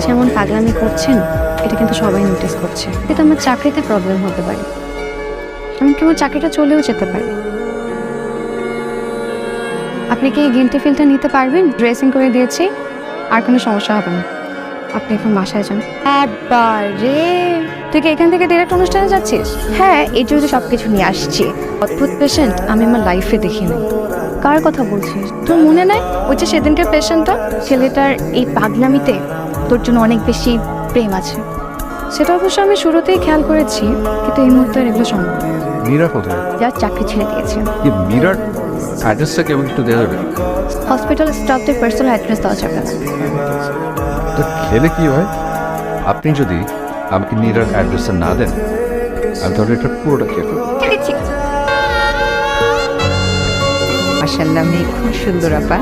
যেমন পাগলামি করছেন এটা কিন্তু সবাই নোটিস করছে। কিন্তু আমার চাকরিতে প্রবলেম হতে পারে, আমি কেউ চাকরিটা চলেও যেতে পারি। আপনি কি এই গিল্টি ফিলটা নিতে পারবেন? ড্রেসিং করে দিয়েছি, আর কোনো সমস্যা হবে না। আপনি এখন বাসায় যান। একবারে তুই কি এখান থেকে ডিরেক্ট অনুষ্ঠানে যাচ্ছিস? হ্যাঁ, এই জন্য সব কিছু নিয়ে আসছি। অদ্ভুত পেশেন্ট আমি আমার লাইফে দেখিনি। কার কথা বলছিস? তোর মনে নাই ওই যে সেদিনকার পেশেন্টটা? ছেলেটার এই পাগলামিতে তোর জন্য অনেক বেশি প্রেম আছে। সেটা অবশ্য আমি শুরুতেই খেয়াল করেছি, কিন্তু এই মুহূর্তে আর এগুলো সম্ভব না। মীরা কোথায়? যা চাকরি ছেড়ে দিয়েছে। কি মীরার অ্যাড্রেসটা কেমন একটু দেওয়া যাবে? হসপিটাল স্টাফদের পার্সোনাল অ্যাড্রেস দেওয়া যাবে না। তো খেলে কি হয়? আপনি যদি আমাকে মীরার অ্যাড্রেসটা না দেন, আমি তাহলে এটা পুরোটা খেয়ে ফেলবো। ঠিক আছে। মাশাআল্লাহ, মেয়ে খুব সুন্দর আপা।